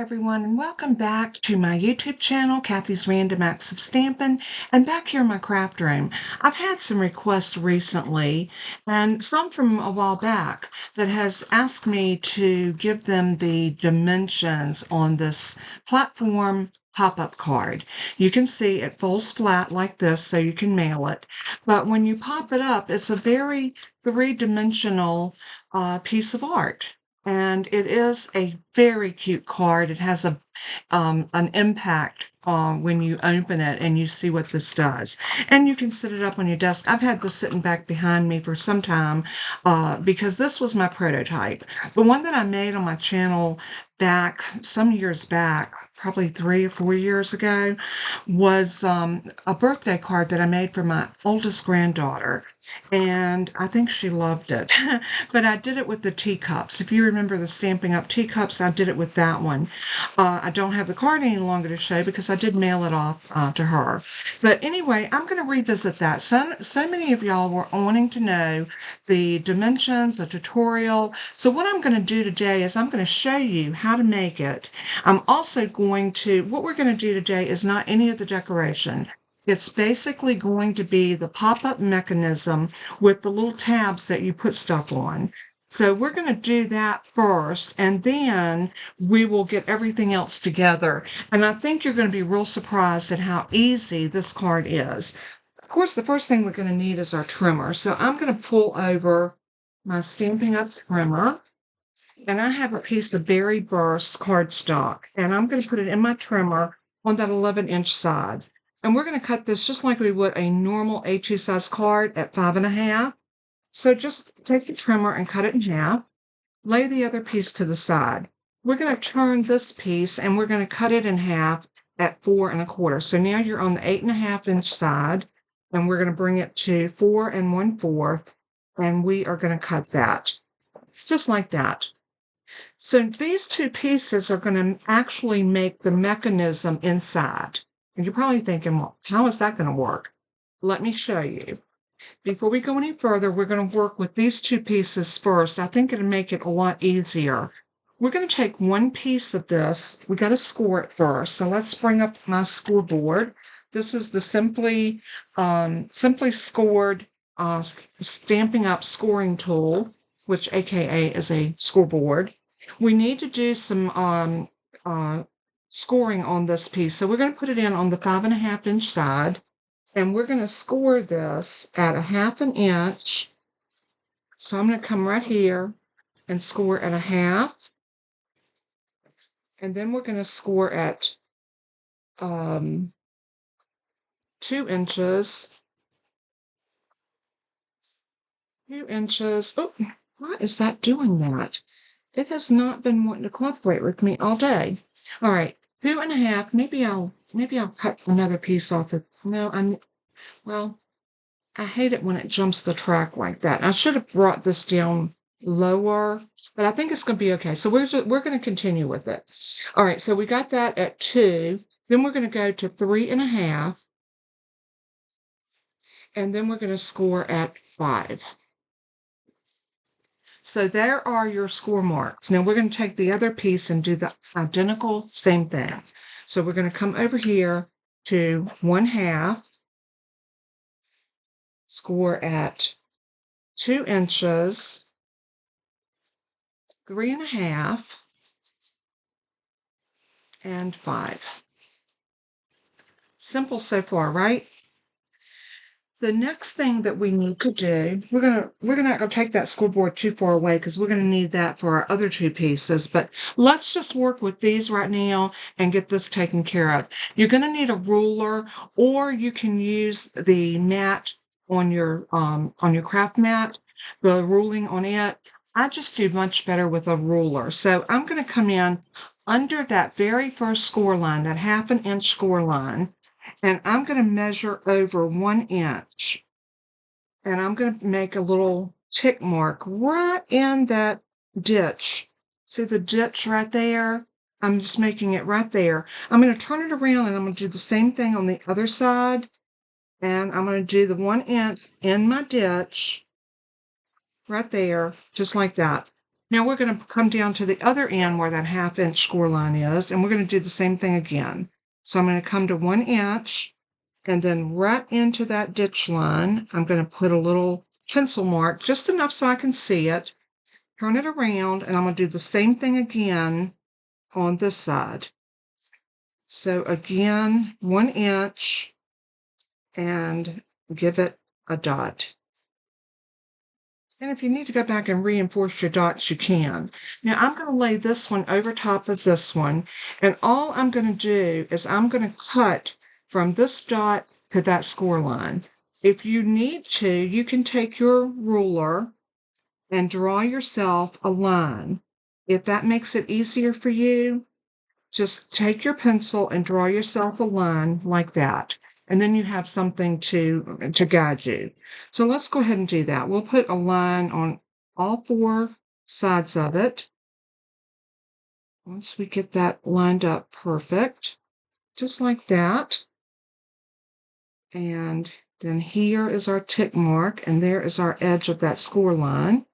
everyone, and welcome back to my YouTube channel, Kathy's Random Acts of Stampin', and back here in my craft room. I've had some requests recently, and some from a while back, that has asked me to give them the dimensions on this platform pop-up card. You can see it folds flat like this, so you can mail it, but when you pop it up, it's a very three-dimensional piece of art. And it is a very cute card. It has an impact when you open it and you see what this does. And you can set it up on your desk. I've had this sitting back behind me for some time because this was my prototype. The one that I made on my channel back some years back, probably 3 or 4 years ago, was a birthday card that I made for my oldest granddaughter. And I think she loved it. But I did it with the teacups. If you remember the Stamping Up teacups, I did it with that one. I don't have the card any longer to show because I did mail it off to her. But anyway, I'm going to revisit that. So many of y'all were wanting to know the dimensions, a tutorial. So what I'm going to do today is I'm going to show you how to make it. I'm also going to, what we're going to do today is not any of the decoration. It's basically going to be the pop-up mechanism with the little tabs that you put stuff on. So we're going to do that first, and then we will get everything else together. And I think you're going to be real surprised at how easy this card is. Of course, the first thing we're going to need is our trimmer. So I'm going to pull over my Stamping Up trimmer, and I have a piece of Berry Burst cardstock, and I'm going to put it in my trimmer on that 11-inch side. And we're going to cut this just like we would a normal A2 size card at 5.5. So just take the trimmer and cut it in half. Lay the other piece to the side. We're going to turn this piece and we're going to cut it in half at 4.25. So now you're on the 8.5-inch side, and we're going to bring it to 4 1/4, and we are going to cut that. It's just like that. So these two pieces are going to actually make the mechanism inside. And you're probably thinking, well, how is that going to work? Let me show you. Before we go any further, we're going to work with these two pieces first. I think it'll make it a lot easier. We're going to take one piece of this. We got to score it first. So let's bring up my scoreboard. This is the Simply Scored Stamping Up scoring tool, which AKA is a scoreboard. We need to do some scoring on this piece. So we're going to put it in on the 5.5-inch side, and we're going to score this at 1/2 inch. So I'm going to come right here and score at 1/2. And then we're going to score at 2 inches. 2 inches. Oh, why is that doing that? It has not been wanting to cooperate with me all day. All right, 2.5. Maybe I'll cut another piece off it. No, well, I hate it when it jumps the track like that. I should have brought this down lower, but I think it's going to be okay. So we're going to continue with it. All right, so we got that at 2. Then we're going to go to 3.5, and then we're going to score at 5. So there are your score marks. Now we're going to take the other piece and do the identical same thing. So we're going to come over here to 1/2, score at 2 inches, 3.5, and 5. Simple so far, right? The next thing that we need to do, we're not gonna take that scoreboard too far away because we're gonna need that for our other two pieces. But let's just work with these right now and get this taken care of. You're gonna need a ruler, or you can use the mat on your craft mat, the ruling on it. I just do much better with a ruler. So I'm gonna come in under that very first score line, that 1/2 inch score line. And I'm going to measure over 1 inch. And I'm going to make a little tick mark right in that ditch. See the ditch right there? I'm just making it right there. I'm going to turn it around, and I'm going to do the same thing on the other side. And I'm going to do the 1 inch in my ditch right there, just like that. Now we're going to come down to the other end where that 1/2 inch score line is, and we're going to do the same thing again. So I'm going to come to 1 inch, and then right into that ditch line, I'm going to put a little pencil mark, just enough so I can see it, turn it around, and I'm going to do the same thing again on this side. So again, 1 inch, and give it a dot. And if you need to go back and reinforce your dots, you can. Now I'm going to lay this one over top of this one, and all I'm going to do is I'm going to cut from this dot to that score line. If you need to, you can take your ruler and draw yourself a line. If that makes it easier for you, just take your pencil and draw yourself a line like that. And then you have something to guide you. So let's go ahead and do that. We'll put a line on all 4 sides of it. Once we get that lined up perfect, just like that. And then here is our tick mark, and there is our edge of that score line.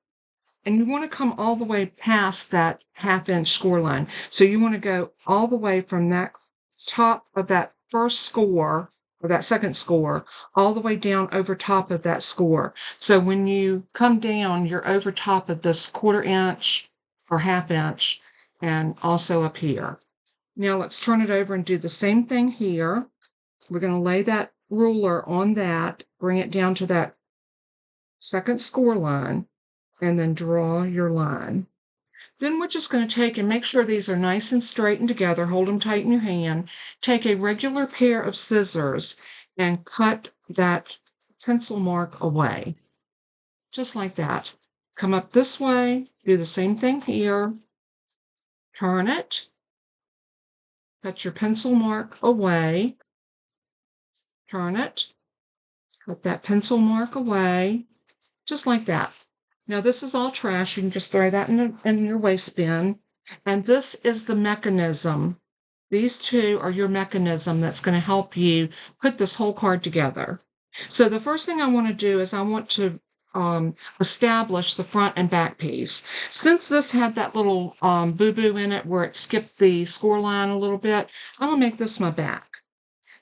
And you want to come all the way past that 1/2 inch score line. So you want to go all the way from that top of that first score, or that second score, all the way down over top of that score. So when you come down, you're over top of this 1/4 inch or 1/2 inch, and also up here. Now let's turn it over and do the same thing here. We're going to lay that ruler on that, bring it down to that second score line, and then draw your line. Then we're just going to take and make sure these are nice and straight and together. Hold them tight in your hand. Take a regular pair of scissors and cut that pencil mark away. Just like that. Come up this way, do the same thing here. Turn it. Cut your pencil mark away. Turn it. Cut that pencil mark away. Just like that. Now this is all trash. You can just throw that in your waste bin. And this is the mechanism. These two are your mechanism that's going to help you put this whole card together. So the first thing I want to do is I want to establish the front and back piece. Since this had that little boo-boo in it where it skipped the score line a little bit, I'm going to make this my back.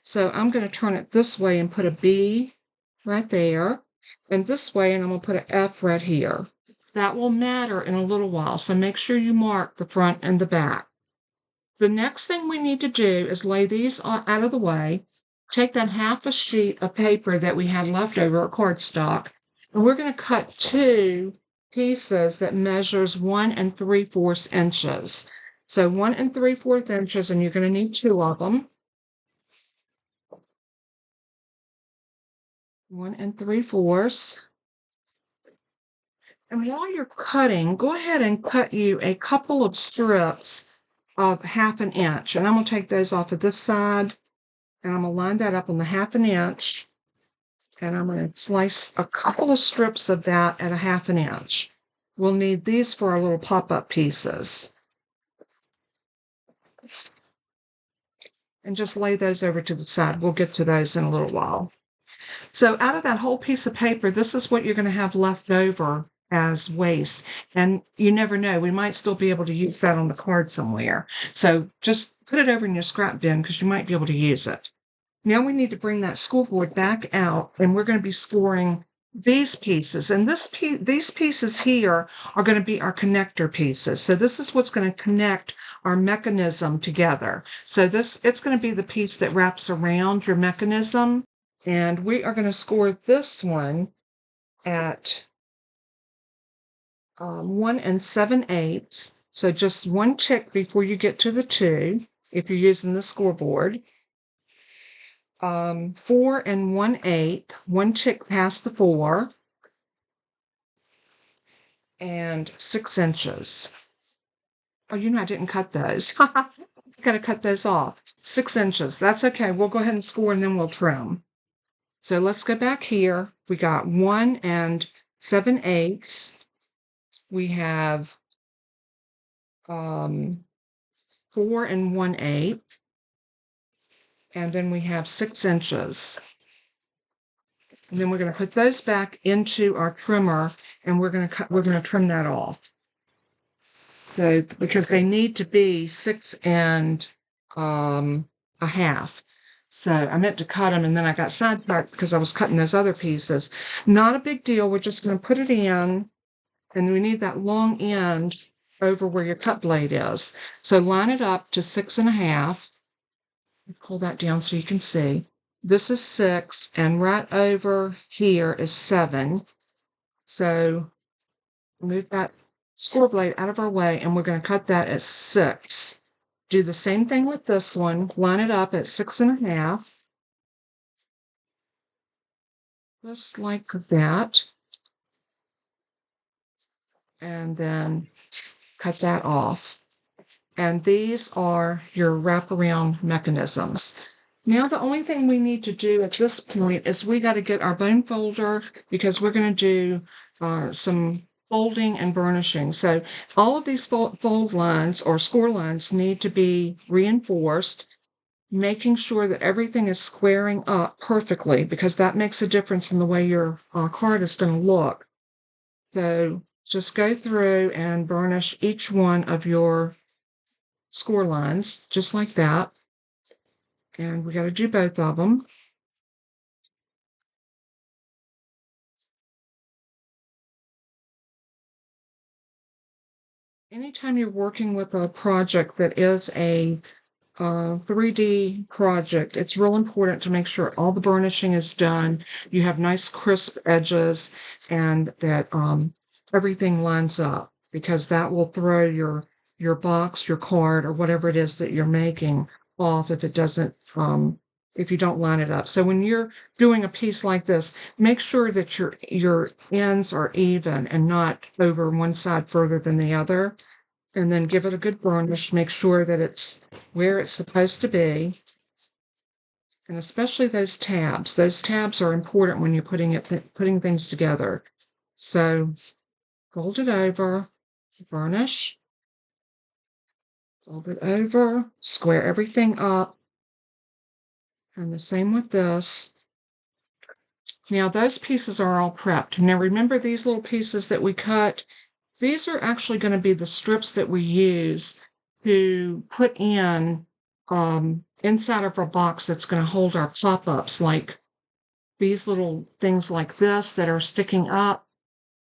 So I'm going to turn it this way and put a B right there. And this way, and I'm going to put an F right here. That will matter in a little while, so make sure you mark the front and the back. The next thing we need to do is lay these out of the way, take that 1/2 a sheet of paper that we had left over, or cardstock, and we're going to cut 2 pieces that measures 1 3/4 inches. So 1 3/4 inches, and you're going to need 2 of them. 1 3/4. And while you're cutting, go ahead and cut you a couple of strips of 1/2 an inch. And I'm going to take those off of this side, and I'm going to line that up on the 1/2 an inch. And I'm going to slice a couple of strips of that at a 1/2 an inch. We'll need these for our little pop-up pieces. And just lay those over to the side. We'll get to those in a little while. So out of that whole piece of paper, this is what you're going to have left over as waste. And you never know, we might still be able to use that on the card somewhere. So just put it over in your scrap bin because you might be able to use it. Now we need to bring that school board back out, and we're going to be scoring these pieces. And these pieces here are going to be our connector pieces. So this is what's going to connect our mechanism together. So it's going to be the piece that wraps around your mechanism. And we are going to score this one at 1 7/8. So just 1 tick before you get to the 2, if you're using the scoreboard. 4 1/8, 1 tick past the 4, and 6 inches. Oh, I didn't cut those. Got to cut those off. 6 inches. That's okay. We'll go ahead and score, and then we'll trim. So let's go back here. We got 1 7/8. We have 4 1/8. And then we have 6 inches. And then we're going to put those back into our trimmer, and we're going to trim that off. So, because they need to be 6 and a half. So I meant to cut them and then I got sidetracked because I was cutting those other pieces. Not a big deal. We're just going to put it in and we need that long end over where your cut blade is. So line it up to 6 and a half. Pull that down so you can see. This is 6 and right over here is 7. So move that score blade out of our way and we're going to cut that at 6. Do the same thing with this one. Line it up at 6 and a half. Just like that. And then cut that off. And these are your wraparound mechanisms. Now the only thing we need to do at this point is we got to get our bone folder because we're going to do some folding and burnishing. So all of these fold lines or score lines need to be reinforced, making sure that everything is squaring up perfectly because that makes a difference in the way your card is going to look. So just go through and burnish each one of your score lines just like that. And we got to do both of them. Anytime you're working with a project that is a 3D project, it's real important to make sure all the burnishing is done. You have nice crisp edges and that everything lines up because that will throw your box, your card, or whatever it is that you're making off if it doesn't if you don't line it up. So when you're doing a piece like this, make sure that your ends are even and not over one side further than the other. And then give it a good burnish. Make sure that it's where it's supposed to be. And especially those tabs. Those tabs are important when you're putting things together. So fold it over, burnish, fold it over, square everything up. And the same with this. Now those pieces are all prepped. Now remember these little pieces that we cut? These are actually going to be the strips that we use to put in inside of our box that's going to hold our pop-ups, like these little things like this that are sticking up.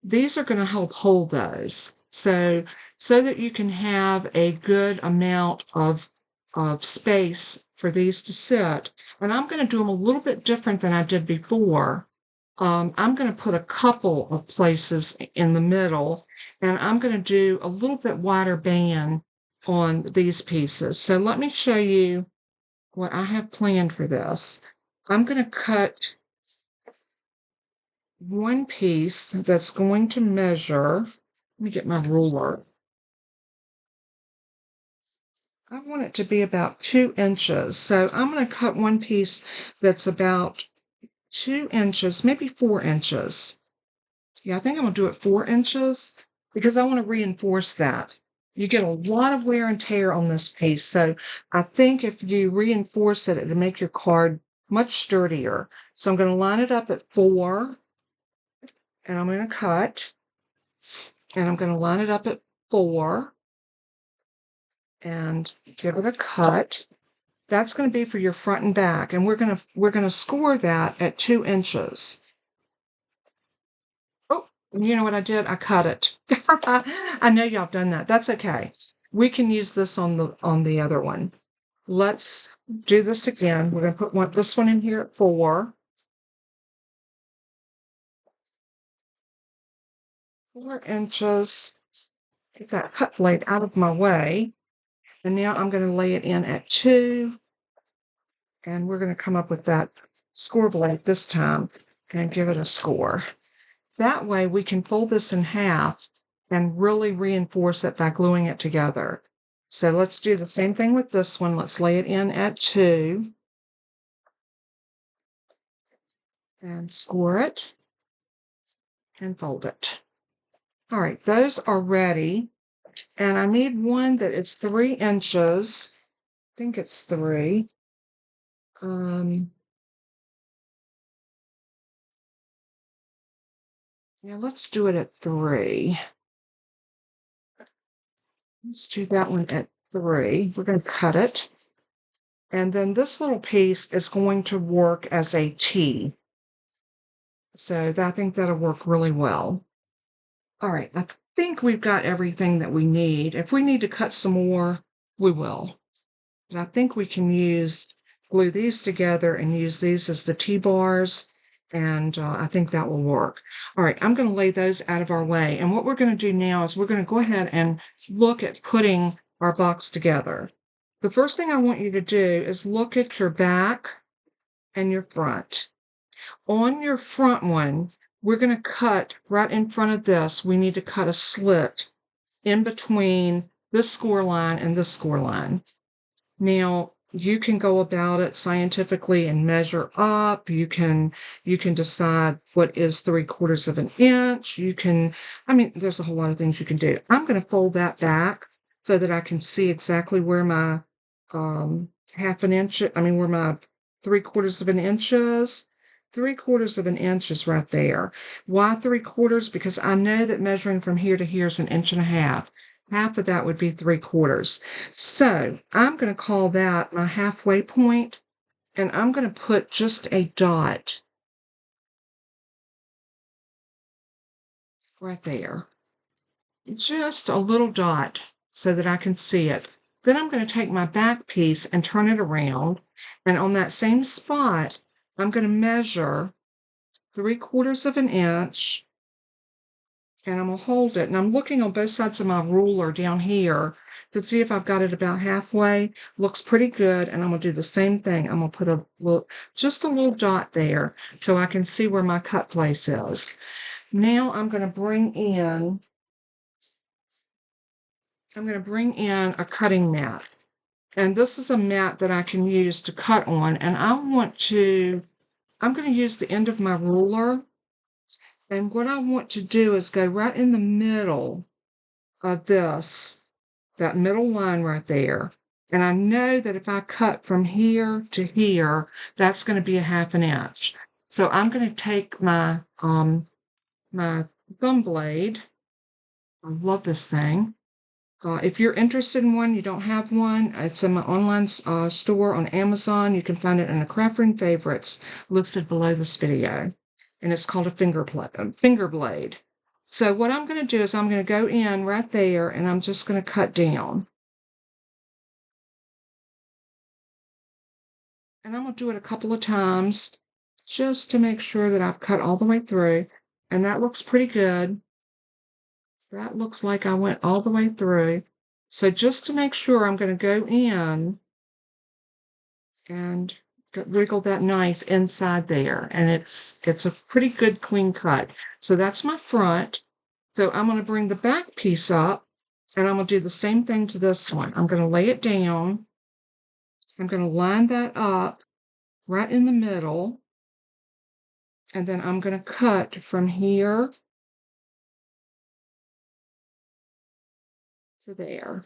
These are going to help hold those. So that you can have a good amount of space for these to sit. And I'm going to do them a little bit different than I did before. I'm going to put a couple of places in the middle, and I'm going to do a little bit wider band on these pieces. So let me show you what I have planned for this. I'm going to cut one piece that's going to measure, let me get my ruler. I want it to be about 2 inches. So I'm going to cut one piece that's about 2 inches, maybe 4 inches. Yeah, I think I'm going to do it 4 inches because I want to reinforce that. You get a lot of wear and tear on this piece. So I think if you reinforce it, it'll make your card much sturdier. So I'm going to line it up at 4 and I'm going to cut and I'm going to line it up at 4 and give it a cut. That's going to be for your front and back. And we're going to score that at 2 inches. Oh, you know what I did? I cut it. I know y'all have done that. That's okay. We can use this on the other one. Let's do this again. We're going to put this one in here at 4. 4 inches. Get that cut blade out of my way. And now I'm going to lay it in at 2. And we're going to come up with that score blade this time and give it a score. That way we can fold this in half and really reinforce it by gluing it together. So let's do the same thing with this one. Let's lay it in at 2 and score it and fold it. All right, those are ready. And I need one that is 3 inches. I think it's 3. Yeah, let's do it at 3. Let's do that one at 3. We're going to cut it. And then this little piece is going to work as a T. So I think that'll work really well. All right, I think we've got everything that we need. If we need to cut some more, we will. But I think we can glue these together and use these as the T-bars, and I think that will work. All right, I'm going to lay those out of our way. And what we're going to do now is we're going to go ahead and look at putting our box together. The first thing I want you to do is look at your back and your front. On your front one, we're going to cut right in front of this. We need to cut a slit in between this score line and this score line. Now, you can go about it scientifically and measure up. You can decide what is 3/4 of an inch. There's a whole lot of things you can do. I'm going to fold that back so that I can see exactly where my where my 3/4 of an inch is. 3/4 of an inch is right there. Why 3/4? Because I know that measuring from here to here is 1.5 inches. Half of that would be 3/4. So I'm going to call that my halfway point, and I'm going to put just a dot right there. Just a little dot so that I can see it. Then I'm going to take my back piece and turn it around, and on that same spot, I'm going to measure 3/4 of an inch, and I'm going to hold it. And I'm looking on both sides of my ruler down here to see if I've got it about halfway. Looks pretty good, and I'm going to do the same thing. I'm going to put just a little dot there so I can see where my cut place is. Now I'm going to bring in a cutting mat. And this is a mat that I can use to cut on, and I'm going to use the end of my ruler. And what I want to do is go right in the middle of that middle line right there. And I know that if I cut from here to here, that's going to be 1/2 inch. So I'm going to take my thumb blade. I love this thing. If you're interested in one, you don't have one, it's in my online store on Amazon. You can find it in the Craft Room favorites listed below this video. And it's called a finger blade. So what I'm going to do is I'm going to go in right there, and I'm just going to cut down. And I'm going to do it a couple of times just to make sure that I've cut all the way through. And that looks pretty good. That looks like I went all the way through. So just to make sure, I'm going to go in and wiggle that knife inside there, and it's a pretty good clean cut. So that's my front. So I'm going to bring the back piece up, and I'm going to do the same thing to this one. I'm going to lay it down. I'm going to line that up right in the middle, and then I'm going to cut from here to there.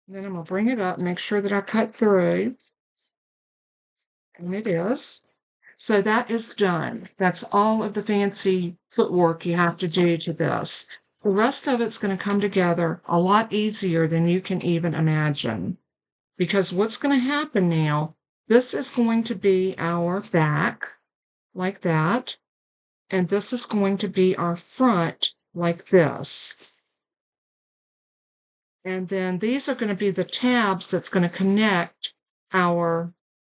And then I'm going to bring it up, make sure that I cut through. And it is. So that is done. That's all of the fancy footwork you have to do to this. The rest of it's going to come together a lot easier than you can even imagine. Because what's going to happen now, this is going to be our back, like that. And this is going to be our front, like this. And then these are going to be the tabs that's going to connect our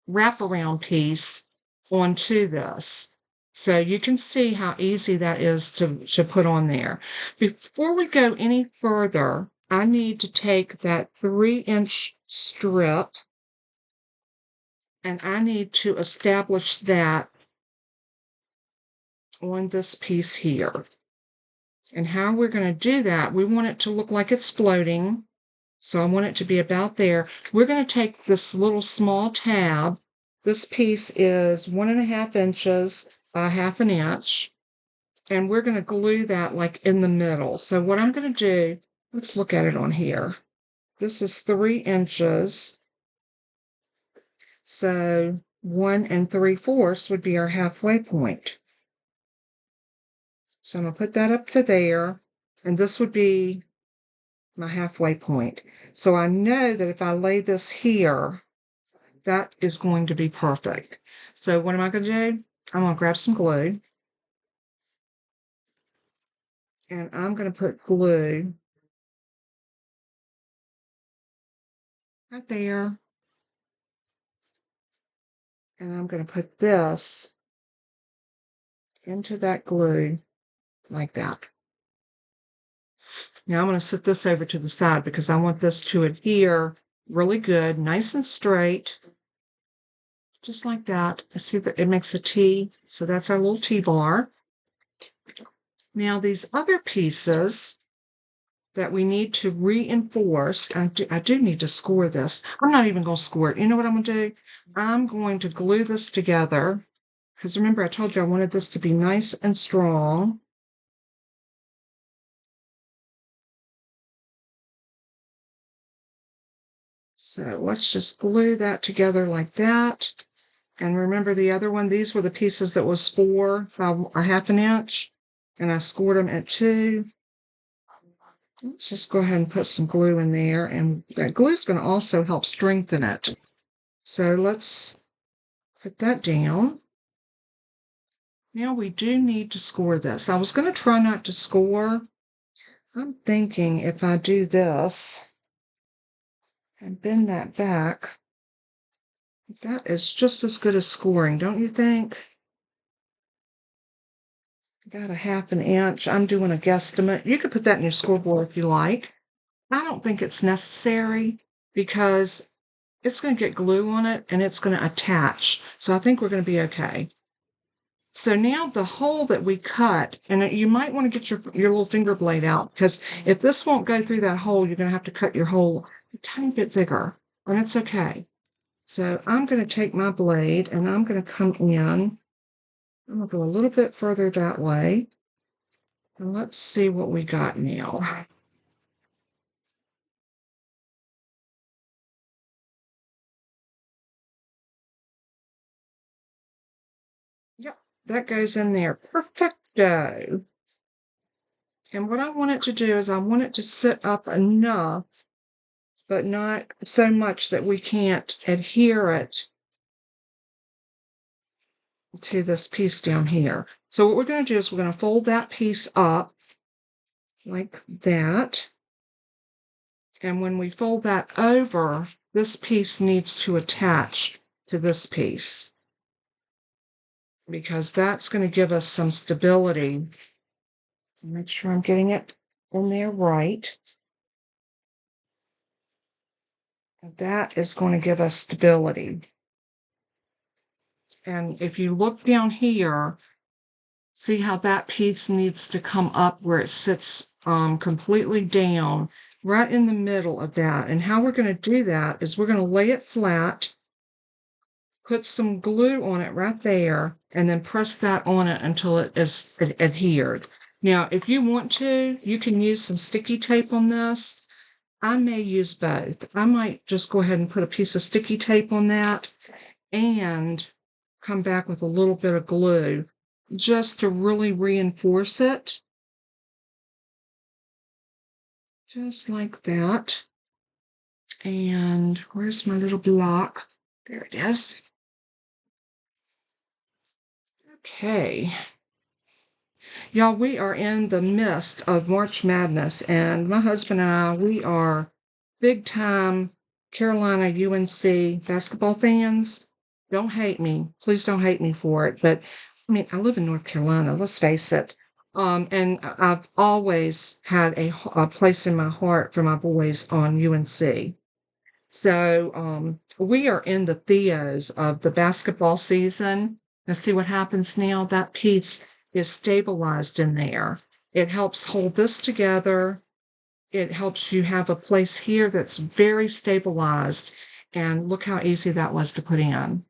wraparound piece onto this. So you can see how easy that is to put on there. Before we go any further, I need to take that 3-inch strip, and I need to establish that on this piece here. And how we're going to do that, we want it to look like it's floating. So I want it to be about there. We're going to take this little small tab. This piece is 1.5 inches by 1/2 inch. And we're going to glue that like in the middle. So what I'm going to do, let's look at it on here. This is 3 inches. So 1 3/4 would be our halfway point. So I'm going to put that up to there, and this would be my halfway point. So I know that if I lay this here, that is going to be perfect. So what am I going to do? I'm going to grab some glue, and I'm going to put glue right there, and I'm going to put this into that glue like that. Now I'm going to set this over to the side because I want this to adhere really good, nice and straight, just like that. I see that it makes a T, so that's our little T-bar. Now these other pieces that we need to reinforce, I do need to score this. I'm not even going to score it. You know what I'm going to do? I'm going to glue this together because remember I told you I wanted this to be nice and strong. So let's just glue that together like that. And remember the other one, these were the pieces that was 4 by a half an inch, and I scored them at 2. Let's just go ahead and put some glue in there, and that glue is going to also help strengthen it. So let's put that down. Now we do need to score this. I was going to try not to score. I'm thinking if I do this and bend that back, that is just as good as scoring, don't you think? Got a half an inch. I'm doing a guesstimate. You could put that in your scoreboard if you like. I don't think it's necessary because it's going to get glue on it and it's going to attach. So I think we're going to be okay. So now the hole that we cut, and you might want to get your little finger blade out because if this won't go through that hole, you're going to have to cut your hole a tiny bit bigger, and it's okay. So I'm going to take my blade and I'm going to come in. I'm going to go a little bit further that way. And let's see what we got now. Yep, that goes in there. Perfecto. And what I want it to do is I want it to sit up enough, but not so much that we can't adhere it to this piece down here. So what we're going to do is we're going to fold that piece up like that. And when we fold that over, this piece needs to attach to this piece because that's going to give us some stability. Make sure I'm getting it in there right. That is going to give us stability. And if you look down here, see how that piece needs to come up where it sits completely down, right in the middle of that. And how we're going to do that is we're going to lay it flat, put some glue on it right there, and then press that on it until it is adhered. Now, if you want to, you can use some sticky tape on this. I may use both. I might just go ahead and put a piece of sticky tape on that and come back with a little bit of glue just to really reinforce it. Just like that. And where's my little block? There it is. Okay. Y'all, we are in the midst of March Madness, and my husband and I, we are big time Carolina UNC basketball fans. Don't hate me. Please don't hate me for it. But I mean, I live in North Carolina, let's face it. And I've always had a place in my heart for my boys on UNC. So we are in the theos of the basketball season. Now see what happens now? That piece is stabilized in there. It helps hold this together. It helps you have a place here that's very stabilized. And look how easy that was to put in.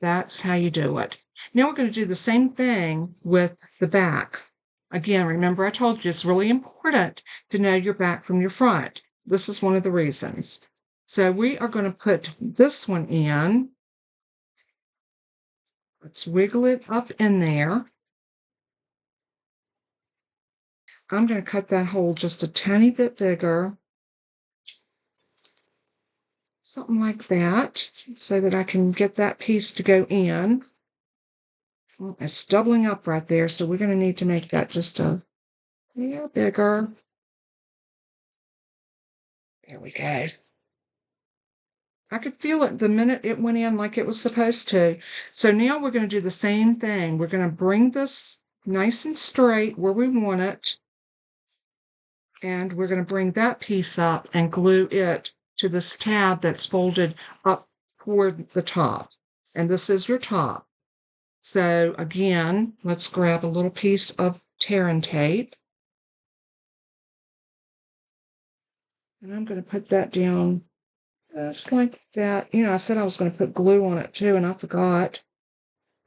That's how you do it. Now we're going to do the same thing with the back. Again, remember I told you it's really important to know your back from your front. This is one of the reasons. So we are going to put this one in. Let's wiggle it up in there. I'm going to cut that hole just a tiny bit bigger. Something like that, so that I can get that piece to go in. Well, it's doubling up right there, so we're going to need to make that just a hair bigger. There we go. I could feel it the minute it went in like it was supposed to. So now we're going to do the same thing. We're going to bring this nice and straight where we want it. And we're going to bring that piece up and glue it to this tab that's folded up toward the top. And this is your top. So again, let's grab a little piece of tear and tape. And I'm going to put that down just like that. You know, I said I was going to put glue on it too, and I forgot.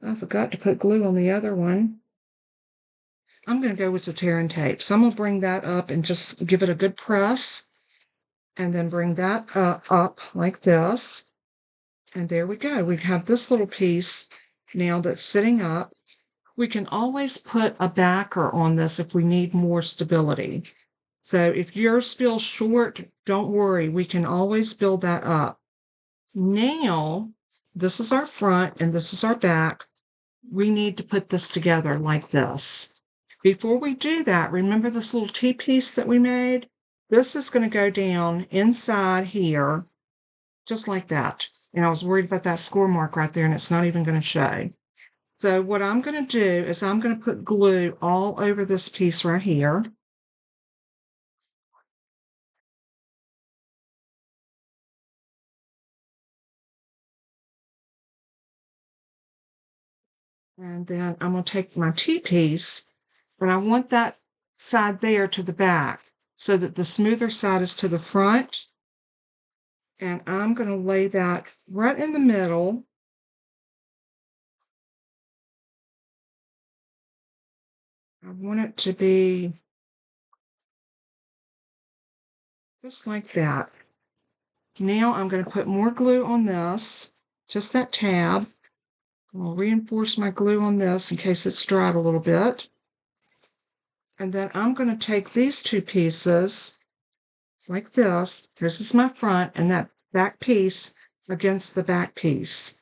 I forgot to put glue on the other one. I'm going to go with the tear and tape. So I'm going to bring that up and just give it a good press. And then bring that up like this. And there we go. We have this little piece now that's sitting up. We can always put a backer on this if we need more stability. So if yours feels short, don't worry. We can always build that up. Now, this is our front and this is our back. We need to put this together like this. Before we do that, remember this little T-piece that we made? This is going to go down inside here, just like that. And I was worried about that score mark right there, and it's not even going to show. So what I'm going to do is I'm going to put glue all over this piece right here. And then I'm going to take my T-piece, and I want that side there to the back so that the smoother side is to the front. And I'm going to lay that right in the middle. I want it to be just like that. Now I'm going to put more glue on this, just that tab. I'll reinforce my glue on this in case it's dried a little bit. And then I'm going to take these two pieces like this. This is my front and that back piece against the back piece.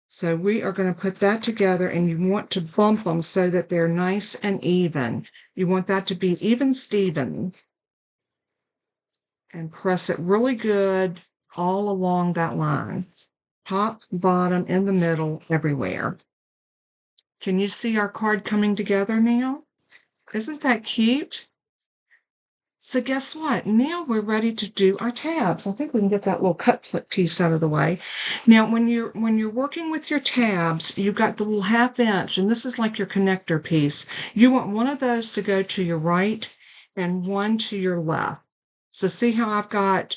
So we are going to put that together, and you want to bump them so that they're nice and even. You want that to be even Steven. And press it really good all along that line. Top, bottom, in the middle, everywhere. Can you see our card coming together now? Isn't that cute? So guess what? Now we're ready to do our tabs. I think we can get that little cut flip piece out of the way. Now, when you're working with your tabs, you've got the little 1/2 inch, and this is like your connector piece. You want one of those to go to your right and one to your left. So see how I've got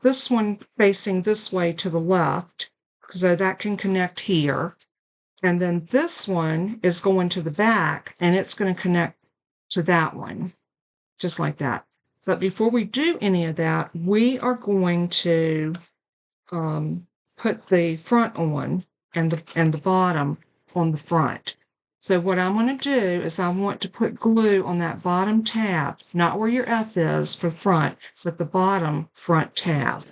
this one facing this way to the left, so that can connect here. And then this one is going to the back, and it's going to connect to that one, just like that. But before we do any of that, we are going to put the front on and the bottom on the front. So what I'm going to do is I want to put glue on that bottom tab, not where your F is for front, but the bottom front tab.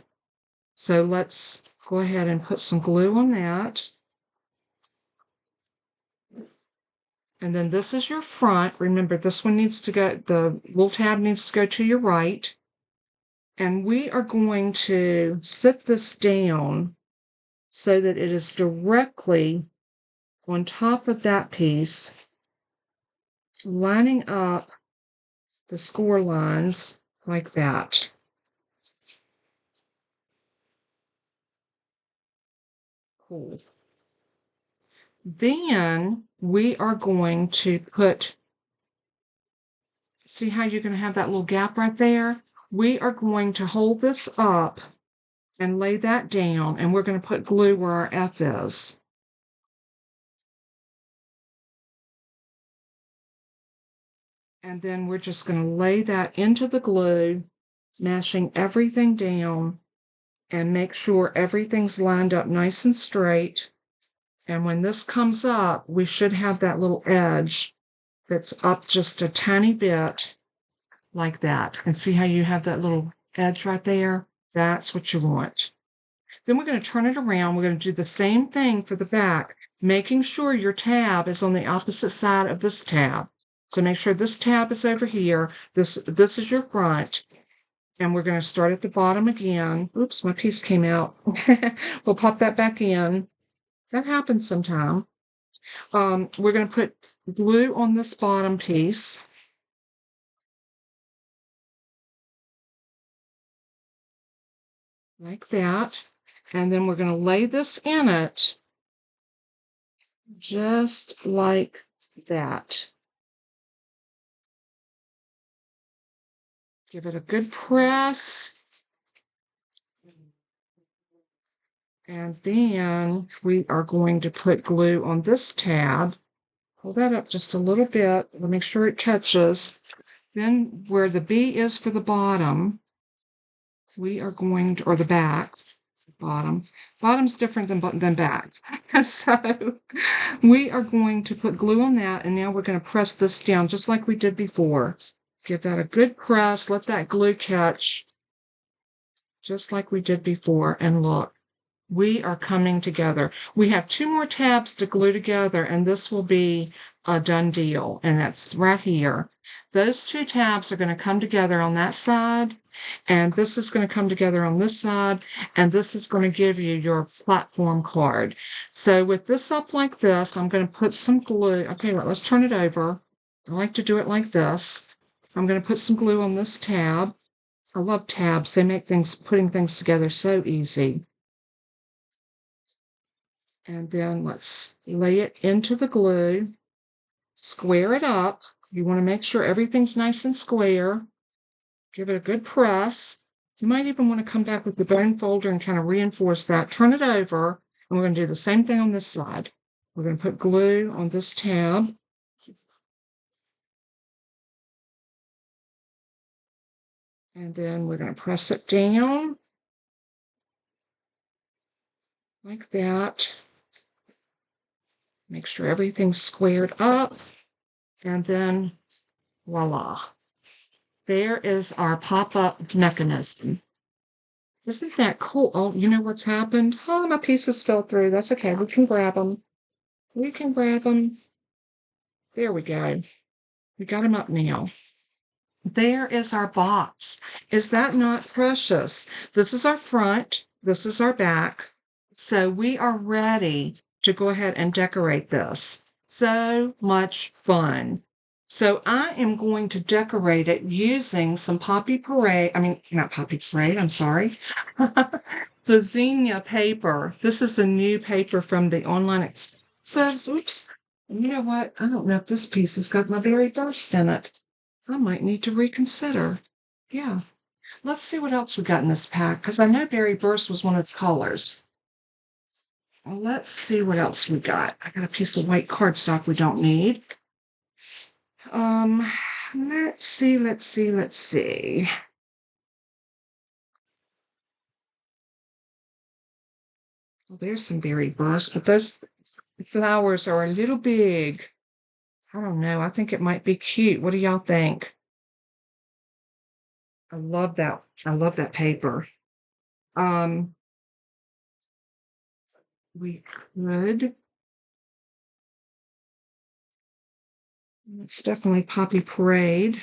So let's go ahead and put some glue on that. And then this is your front. Remember, this one needs to go, the little tab needs to go to your right. And we are going to sit this down so that it is directly on top of that piece, lining up the score lines like that. Cool. Then we are going to put, see how you're going to have that little gap right there? We are going to hold this up and lay that down, and we're going to put glue where our F is. And then we're just going to lay that into the glue, mashing everything down, and make sure everything's lined up nice and straight. And when this comes up, we should have that little edge that's up just a tiny bit like that. And see how you have that little edge right there? That's what you want. Then we're going to turn it around. We're going to do the same thing for the back, making sure your tab is on the opposite side of this tab. So make sure this tab is over here. This is your front. And we're going to start at the bottom again. Oops, my piece came out. We'll pop that back in. That happens sometime. We're going to put glue on this bottom piece. Like that. And then we're going to lay this in it just like that. Give it a good press. And then we are going to put glue on this tab. Pull that up just a little bit. We'll make sure it catches. Then where the B is for the bottom, we are going to, or the back, bottom. Bottom's different than back. So we are going to put glue on that, and now we're going to press this down just like we did before. Give that a good press. Let that glue catch just like we did before. And look, we are coming together. We have 2 more tabs to glue together, and this will be a done deal. And that's right here. Those 2 tabs are going to come together on that side, and this is going to come together on this side, and this is going to give you your platform card. So with this up like this, I'm going to put some glue. Okay, well, let's turn it over. I like to do it like this. I'm going to put some glue on this tab. I love tabs. They make putting things together so easy. And then let's lay it into the glue, square it up. You want to make sure everything's nice and square. Give it a good press. You might even want to come back with the bone folder and kind of reinforce that. Turn it over, and we're going to do the same thing on this side. We're going to put glue on this tab. And then we're going to press it down like that. Make sure everything's squared up. And then voila. There is our pop-up mechanism. Isn't that cool? Oh, you know what's happened? Oh, my pieces fell through. That's okay. We can grab them. We can grab them. There we go. We got them up now. There is our box. Is that not precious? This is our front. This is our back. So we are ready to go ahead and decorate this. So much fun. So I am going to decorate it using some Poppy Parade. I mean, not Poppy Parade, I'm sorry. The Zinnia paper. This is the new paper from the online exclusives. Oops. And you know what? I don't know if this piece has got my very burst in it. I might need to reconsider. Yeah. Let's see what else we got in this pack, because I know Berry Burst was one of the colors. Well, let's see what else we got. I got a piece of white cardstock we don't need. Let's see. Well, there's some Berry Burst, but those flowers are a little big. I don't know. I think it might be cute. What do y'all think? I love that. I love that paper. We could. It's definitely Poppy Parade.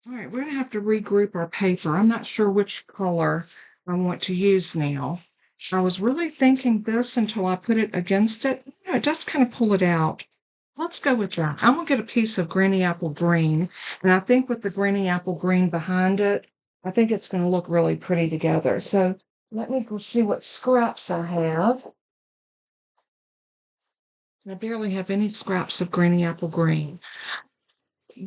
All right, we're going to have to regroup our paper. I'm not sure which color I want to use now. I was really thinking this until I put it against it. Yeah, it does kind of pull it out. Let's go with that. I'm going to get a piece of Granny Apple Green, and I think with the Granny Apple Green behind it, I think it's going to look really pretty together. So let me go see what scraps I have. I barely have any scraps of Granny Apple Green.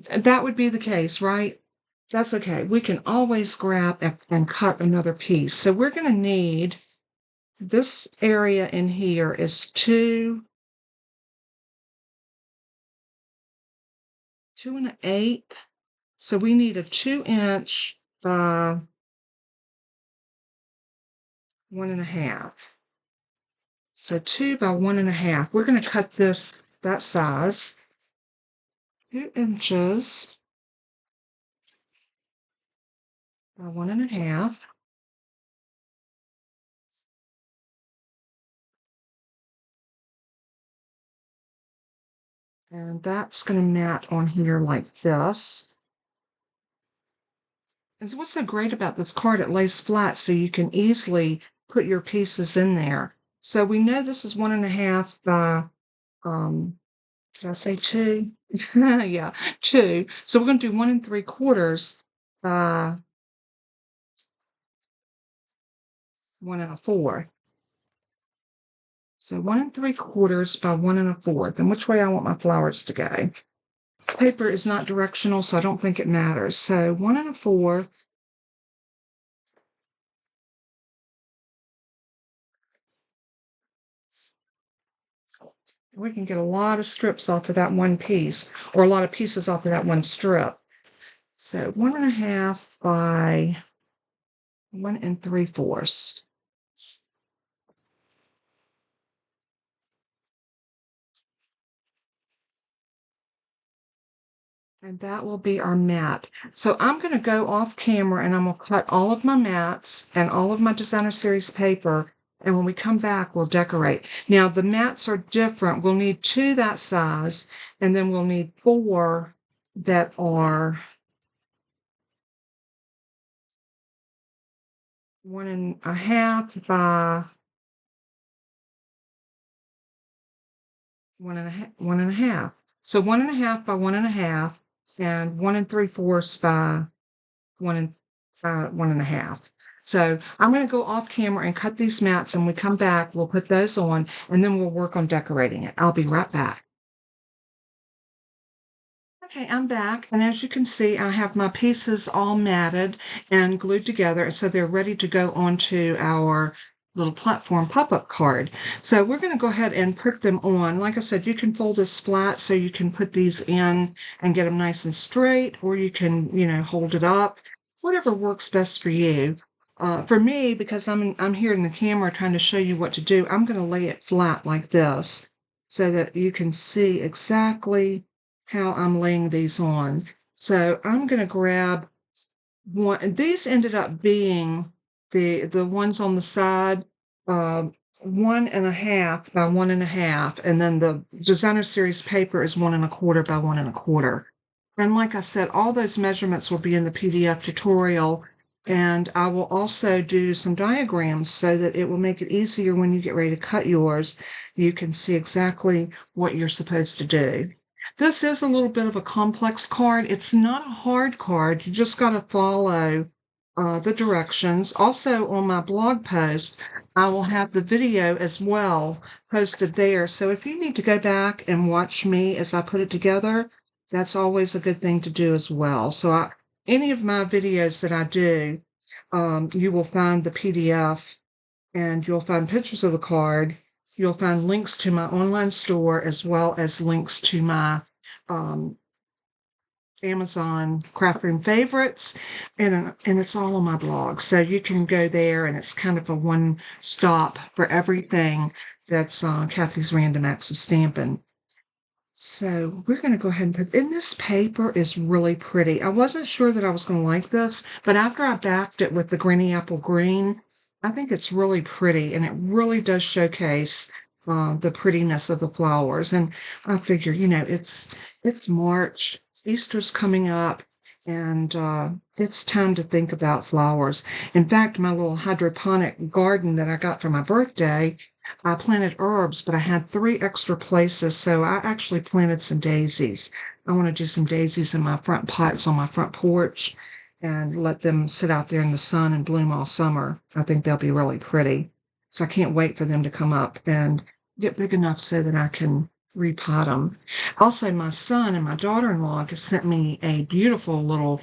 That would be the case, right? That's okay. We can always grab and cut another piece. So we're going to need, this area in here is 2 1/8. So we need a 2-inch by 1 1/2. So 2 by 1.5. We're going to cut this that size, 2 inches by 1.5. And that's going to mat on here like this. And what's so great about this card, it lays flat so you can easily put your pieces in there. So we know this is 1.5 by, did I say 2? Yeah, 2. So we're going to do 1 3/4 by 1 1/4. So 1 3/4 by 1 1/4. And which way I want my flowers to go. This paper is not directional, so I don't think it matters. So 1 1/4. We can get a lot of strips off of that one piece, or a lot of pieces off of that one strip. So 1.5 by 1 3/4. And that will be our mat. So I'm going to go off camera and I'm going to cut all of my mats and all of my designer series paper. And when we come back, we'll decorate. Now the mats are different. We'll need 2 that size, and then we'll need 4 that are 1.5 by 1.5. So 1.5 by 1.5 and 1 3/4 by 1.5. So I'm going to go off camera and cut these mats, and when we come back, we'll put those on, and then we'll work on decorating it. I'll be right back. Okay, I'm back, and as you can see, I have my pieces all matted and glued together, so they're ready to go onto our little platform pop-up card. So we're going to go ahead and put them on. Like I said, you can fold this flat so you can put these in and get them nice and straight, or you can, hold it up, whatever works best for you. For me, because I'm here in the camera trying to show you what to do, I'm going to lay it flat like this so that you can see exactly how I'm laying these on. So I'm going to grab one, and these ended up being the ones on the side, 1.5 by 1.5, and then the designer series paper is 1 1/4 by 1 1/4. And like I said, all those measurements will be in the PDF tutorial, and I will also do some diagrams so that it will make it easier when you get ready to cut yours. You can see exactly what you're supposed to do. This is a little bit of a complex card. It's not a hard card. You just got to follow the directions. Also, on my blog post, I will have the video as well posted there. So if you need to go back and watch me as I put it together, that's always a good thing to do as well. So any of my videos that I do, you will find the PDF, and you'll find pictures of the card. You'll find links to my online store, as well as links to my Amazon craft room favorites, and it's all on my blog. So you can go there, and it's kind of a one stop for everything that's Kathy's Random Acts of Stampin'. So we're going to go ahead and put, and this paper is really pretty. I wasn't sure that I was going to like this, but after I backed it with the Granny Apple Green, I think it's really pretty, and it really does showcase the prettiness of the flowers. And I figure, it's March, Easter's coming up, and it's time to think about flowers. In fact, my little hydroponic garden that I got for my birthday, I planted herbs, but I had 3 extra places, so I actually planted some daisies. I want to do some daisies in my front pots on my front porch and let them sit out there in the sun and bloom all summer. I think they'll be really pretty. So I can't wait for them to come up and get big enough so that I can repot them. Also, my son and my daughter-in-law have sent me a beautiful little,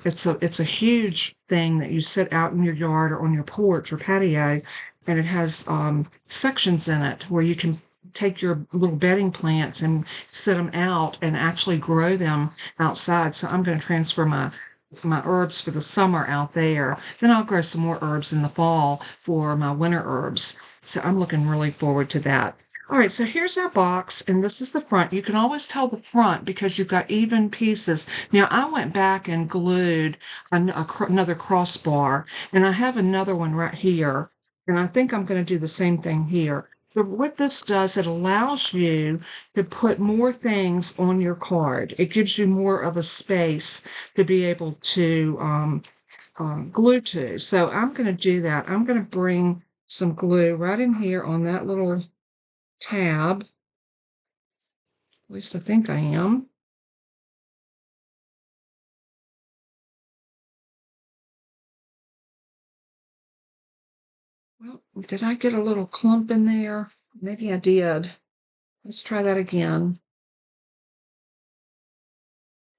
it's a huge thing that you sit out in your yard or on your porch or patio, and it has sections in it where you can take your little bedding plants and set them out and actually grow them outside. So I'm going to transfer my my herbs for the summer out there. Then I'll grow some more herbs in the fall for my winter herbs. So I'm looking really forward to that. All right, so here's our box, and this is the front. You can always tell the front because you've got even pieces. Now, I went back and glued another crossbar, and I have another one right here, and I think I'm going to do the same thing here. But what this does, it allows you to put more things on your card. It gives you more of a space to be able to glue to. So I'm going to do that. I'm going to bring some glue right in here on that little tab. At least I think I am. Well, did I get a little clump in there? Maybe I did. Let's try that again.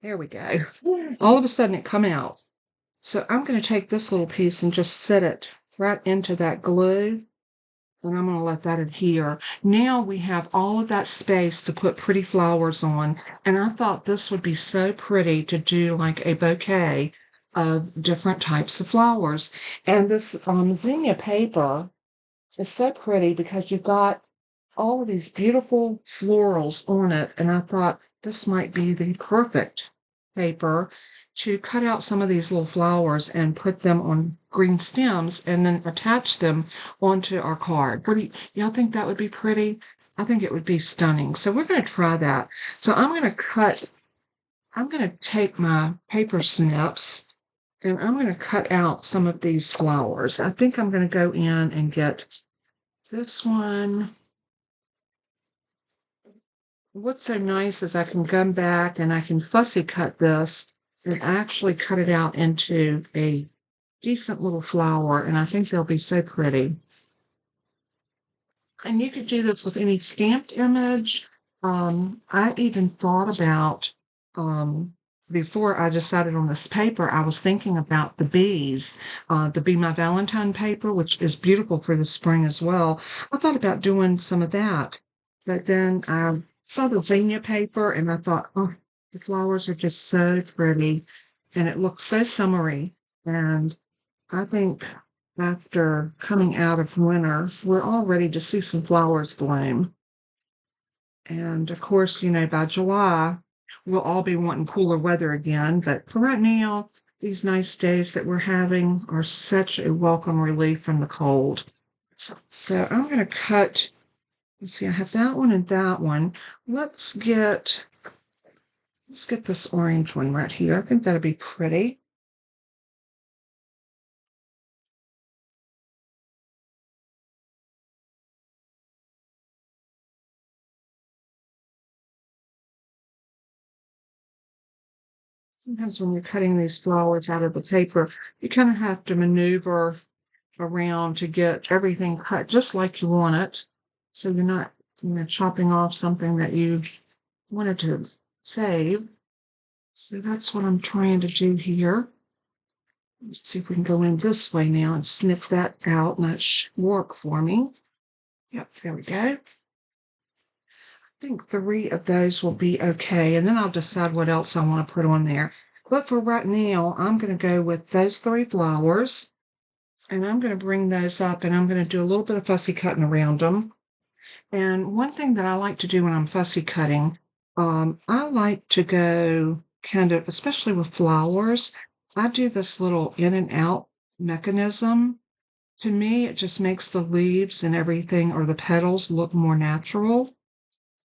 There we go. All of a sudden it come out. So I'm going to take this little piece and just set it right into that glue. And I'm going to let that adhere. Now we have all of that space to put pretty flowers on. And I thought this would be so pretty to do like a bouquet of different types of flowers. And this zinnia paper is so pretty because you've got all of these beautiful florals on it. And I thought this might be the perfect paper to cut out some of these little flowers and put them on green stems and then attach them onto our card. What do y'all think that would be pretty? I think it would be stunning. So we're going to try that. So I'm going to take my paper snips and I'm going to cut out some of these flowers. I think I'm going to go in and get this one. What's so nice is I can come back and I can fussy cut this and actually cut it out into a decent little flower, and I think they'll be so pretty. And you could do this with any stamped image. I even thought about, before I decided on this paper, I was thinking about the bees, the Be My Valentine paper, which is beautiful for the spring as well. I thought about doing some of that, but then I saw the zinnia paper and I thought, oh, the flowers are just so pretty and it looks so summery. And I think after coming out of winter, we're all ready to see some flowers bloom. And of course, by July, we'll all be wanting cooler weather again. But for right now, these nice days that we're having are such a welcome relief from the cold. So I'm going to cut, let's see, I have that one and that one. Let's get this orange one right here. I think that'll be pretty. Sometimes when you're cutting these flowers out of the paper, you kind of have to maneuver around to get everything cut just like you want it. So you're not, chopping off something that you wanted to save. So that's what I'm trying to do here. Let's see if we can go in this way now and snip that out, and that should work for me. Yep, there we go. I think 3 of those will be okay, and then I'll decide what else I want to put on there. But for right now, I'm going to go with those 3 flowers, and I'm going to bring those up, and I'm going to do a little bit of fussy cutting around them. And one thing that I like to do when I'm fussy cutting, I like to go kind of, especially with flowers, I do this little in and out mechanism. To me, it just makes the leaves and everything or the petals look more natural.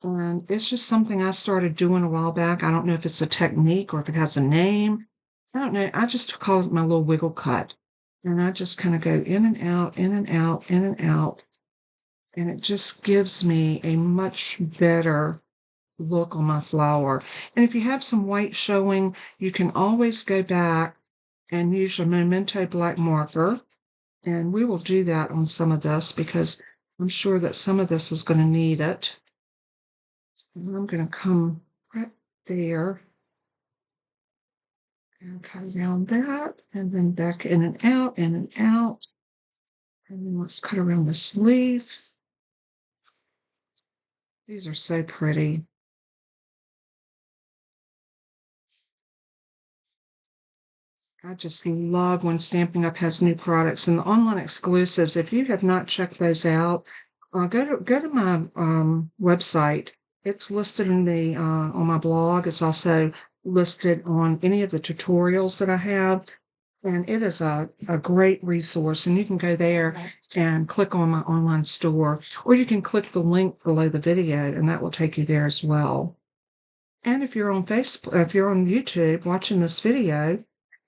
And it's just something I started doing a while back. I don't know if it's a technique or if it has a name. I don't know. I just call it my little wiggle cut. And I just kind of go in and out, in and out, in and out. And it just gives me a much better look on my flower. And if you have some white showing, you can always go back and use your Memento black marker. And we will do that on some of this because I'm sure that some of this is going to need it. And I'm going to come right there and cut around that, and then back in and out, in and out. And then let's cut around this leaf. These are so pretty. I just love when Stampin' Up! Has new products and the online exclusives. If you have not checked those out, go to my website. It's listed in the on my blog. It's also listed on any of the tutorials that I have, and it is a great resource. And you can go there and click on my online store, or you can click the link below the video, and that will take you there as well. And if you're on Facebook, if you're on YouTube watching this video,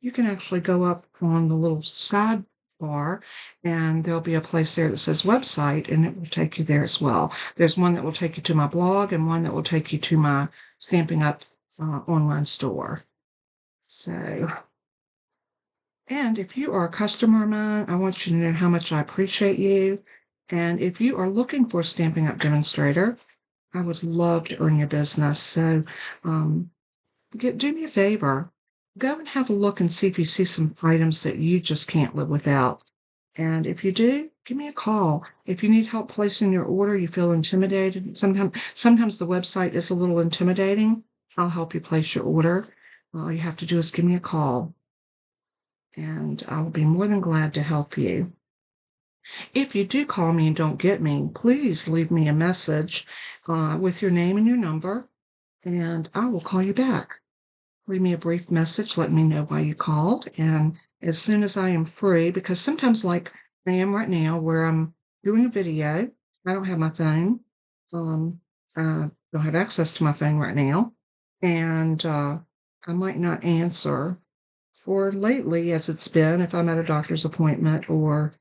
you can actually go up on the little sidebar and there'll be a place there that says website and it will take you there as well. There's one that will take you to my blog and one that will take you to my Stamping Up online store. So, and if you are a customer of mine, I want you to know how much I appreciate you. And if you are looking for a Stamping Up demonstrator, I would love to earn your business. So, do me a favor. Go and have a look and see if you see some items that you just can't live without. And if you do, give me a call. If you need help placing your order, you feel intimidated. Sometimes the website is a little intimidating. I'll help you place your order. All you have to do is give me a call, and I will be more than glad to help you. If you do call me and don't get me, please leave me a message with your name and your number, and I will call you back. Leave me a brief message, let me know why you called, and as soon as I am free, because sometimes like I am right now where I'm doing a video, I don't have my phone, don't have access to my phone right now, and I might not answer. Or lately, as it's been, if I'm at a doctor's appointment or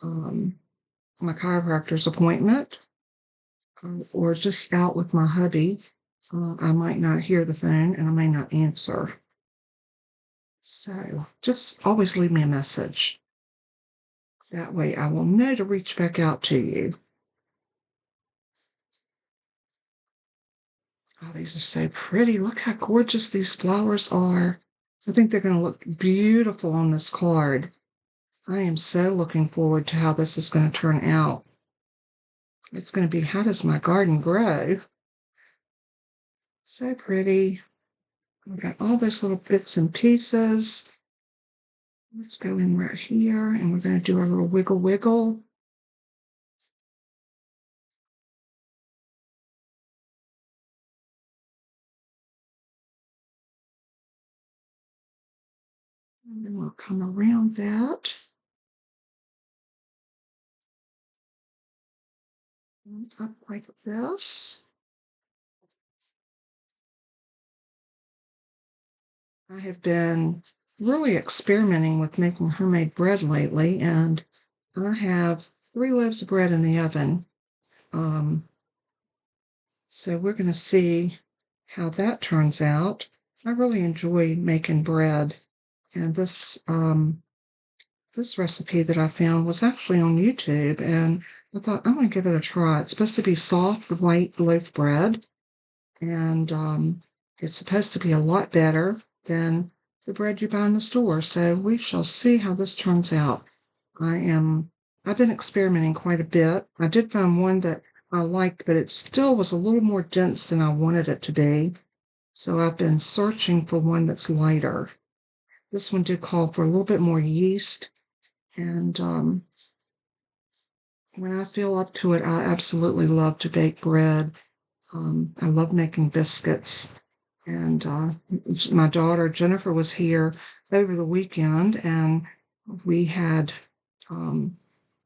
um, my chiropractor's appointment, or just out with my hubby, I might not hear the phone and I may not answer. So just always leave me a message. That way I will know to reach back out to you. Oh, these are so pretty. Look how gorgeous these flowers are. I think they're going to look beautiful on this card. I am so looking forward to how this is going to turn out. It's going to be, how does my garden grow? So pretty. We've got all those little bits and pieces. Let's go in right here and we're going to do our little wiggle wiggle. And then we'll come around that. And up like this. I have been really experimenting with making homemade bread lately, and I have 3 loaves of bread in the oven. Um, so we're going to see how that turns out. I really enjoy making bread, and this recipe that I found was actually on YouTube, and I thought I'm going to give it a try. It's supposed to be soft white loaf bread, and it's supposed to be a lot better than the bread you buy in the store. So we shall see how this turns out. I've been experimenting quite a bit. I did find one that I liked, but it still was a little more dense than I wanted it to be. So I've been searching for one that's lighter. This one did call for a little bit more yeast, and when I feel up to it, I absolutely love to bake bread. I love making biscuits. And my daughter Jennifer was here over the weekend, and we had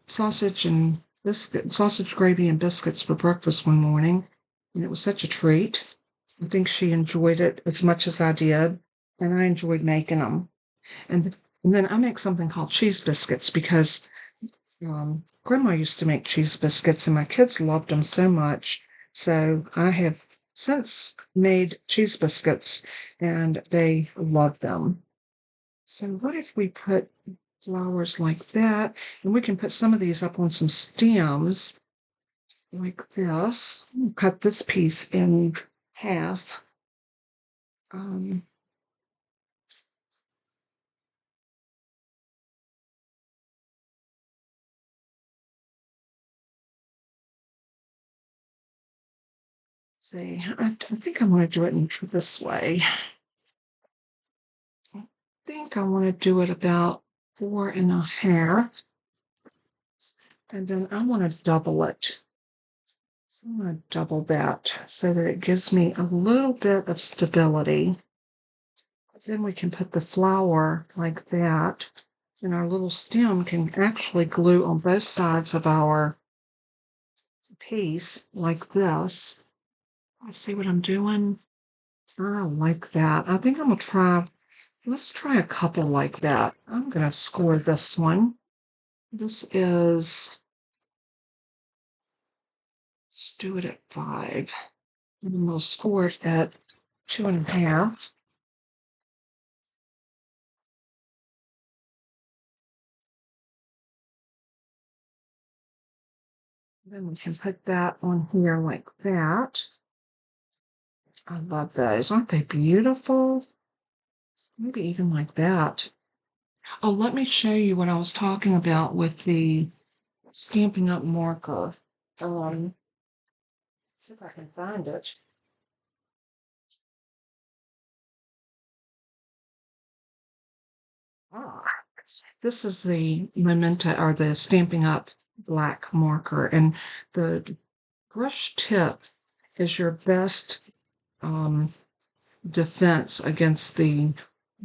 sausage gravy, and biscuits for breakfast one morning, and it was such a treat. I think she enjoyed it as much as I did, and I enjoyed making them. And then I make something called cheese biscuits because Grandma used to make cheese biscuits, and my kids loved them so much. So I have since made cheese biscuits, and they love them. So what if we put flowers like that, and we can put some of these up on some stems like this. Cut this piece in half. Um, see, I think I'm going to do it in this way. think I want to do it about 4.5. And then I want to double it. I'm going to double that so that it gives me a little bit of stability. Then we can put the flower like that, and our little stem can actually glue on both sides of our piece like this. Let's see what I'm doing. I like that. I think I'm going to try, let's try a couple like that. I'm going to score this one. This is, let's do it at 5. And we'll score it at 2.5. Then we can put that on here like that. I love those. Aren't they beautiful? Maybe even like that. Oh, let me show you what I was talking about with the Stampin' Up marker. See if I can find it. Ah, this is the Memento or the Stampin' Up black marker, and the brush tip is your best defense against the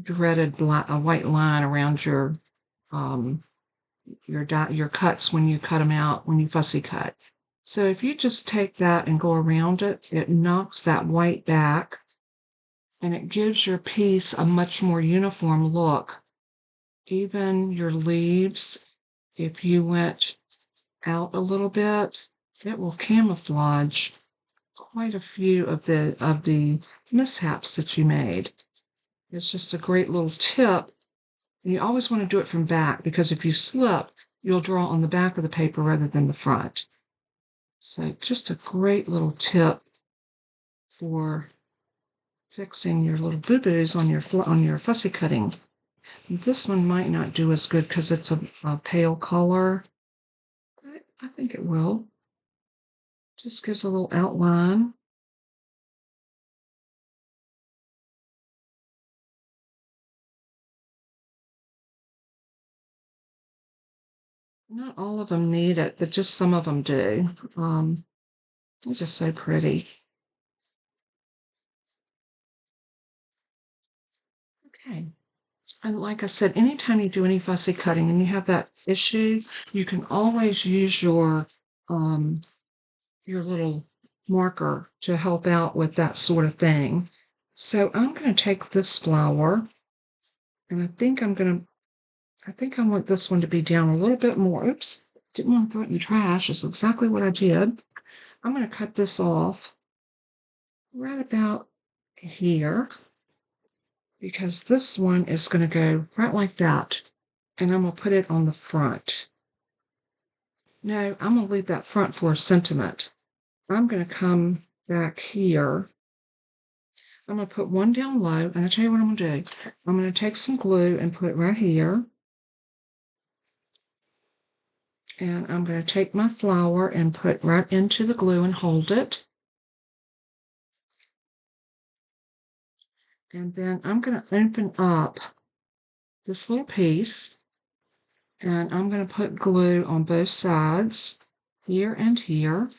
dreaded black, white line around um, your cuts when you cut them out, when you fussy cut. So if you just take that and go around it, it knocks that white back and it gives your piece a much more uniform look. Even your leaves, if you went out a little bit, it will camouflage quite a few of the mishaps that you made. It's just a great little tip. And you always want to do it from back, because if you slip, you'll draw on the back of the paper rather than the front. So just a great little tip for fixing your little boo-boos on your fussy cutting. This one might not do as good because it's a pale color. But I think it will. Just gives a little outline. Not all of them need it, but just some of them do. They're just so pretty. Okay. And like I said, anytime you do any fussy cutting and you have that issue, you can always use your little marker to help out with that sort of thing. So I'm going to take this flower, and I think I want this one to be down a little bit more. Oops, didn't want to throw it in the trash. That's exactly what I did. I'm going to cut this off right about here, because this one is going to go right like that, and I'm going to put it on the front. No, I'm going to leave that front for a sentiment. I'm going to come back here. I'm going to put one down low, and I'll tell you what I'm going to do. I'm going to take some glue and put it right here. And I'm going to take my flower and put right into the glue and hold it. And then I'm going to open up this little piece, and I'm going to put glue on both sides, here and here.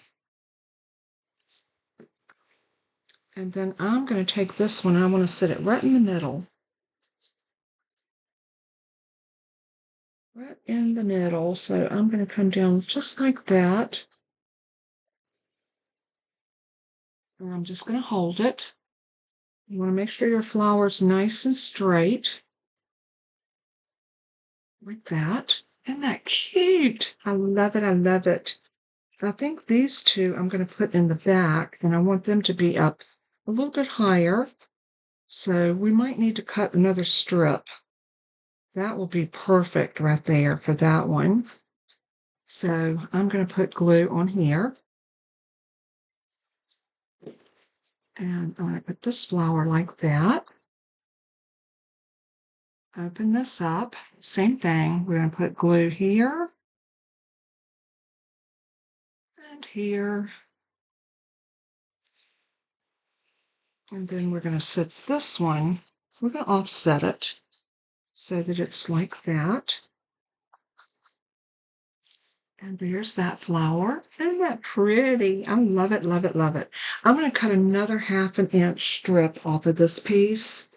And then I'm going to take this one and I want to set it right in the middle. Right in the middle. So I'm going to come down just like that. And I'm just going to hold it. You want to make sure your flower's nice and straight. Like that. Isn't that cute? I love it. I love it. I think these two I'm going to put in the back, and I want them to be up a little bit higher. So we might need to cut another strip. That will be perfect right there for that one. So I'm going to put glue on here. And I'm going to put this flower like that. Open this up. Same thing. We're going to put glue here and here. And then we're going to set this one. We're going to offset it. so that it's like that. And there's that flower. Isn't that pretty? I love it, love it, love it. I'm going to cut another 1/2 inch strip off of this piece.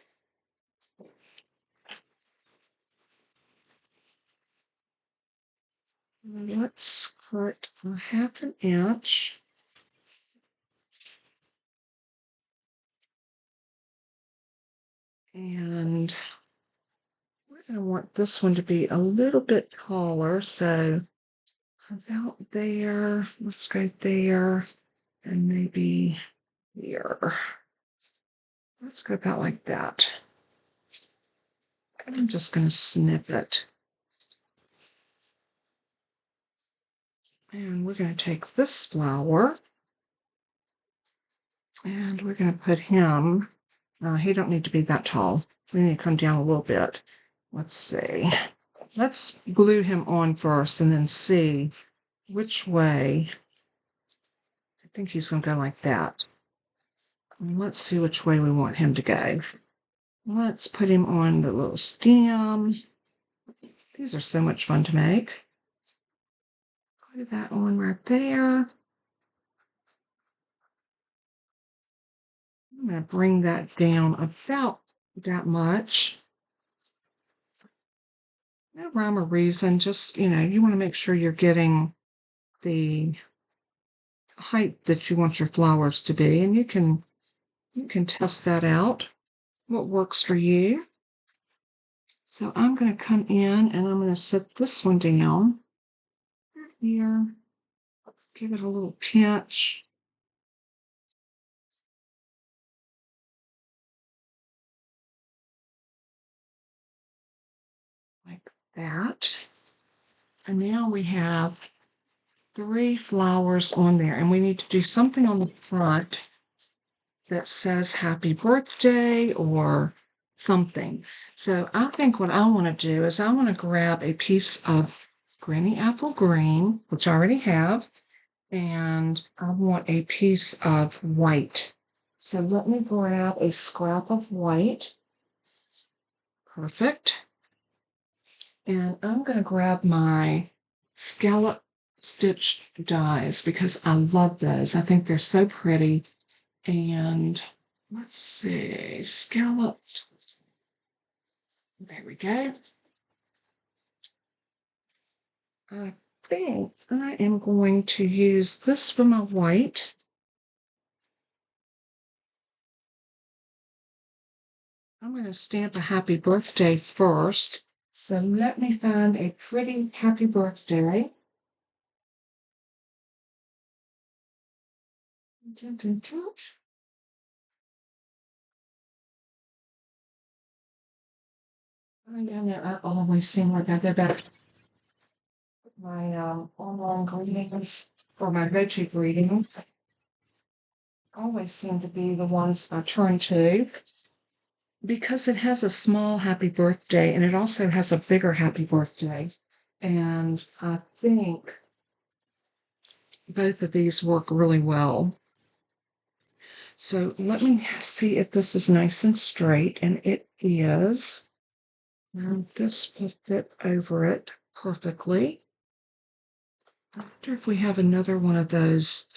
Let's cut a 1/2 inch. And we're going to want this one to be a little bit taller, so about there. Let's go there and maybe here. Let's go about like that. I'm just going to snip it. And we're going to take this flower and we're going to put him, he don't need to be that tall. We need to come down a little bit. Let's see. Let's glue him on first and then see which way. I think he's going to go like that. And let's see which way we want him to go. Let's put him on the little stem. These are so much fun to make. Put that on right there. I'm going to bring that down about that much. No rhyme or reason, just, you want to make sure you're getting the height that you want your flowers to be, and you can test that out, what works for you. So I'm going to come in and I'm going to set this one down here, give it a little pinch. Like that. And now we have 3 flowers on there, and we need to do something on the front that says happy birthday or something. So I think what I want to do is I want to grab a piece of Granny Apple Green, which I already have, and I want a piece of white. So let me grab a scrap of white. Perfect. And I'm going to grab my scallop stitch dies because I love those. I think they're so pretty. And let's see, scalloped. There we go. I think I am going to use this for my white. I'm going to stamp a happy birthday first. So let me find a pretty happy birthday. Dun, dun, dun. I know I always seem like I go back to my online greetings or my go-to greetings. Always seem to be the ones I turn to because it has a small happy birthday and it also has a bigger happy birthday. And I think both of these work really well. So let me see if this is nice and straight, and it is. Now this will fit over it perfectly. I wonder if we have another one of those.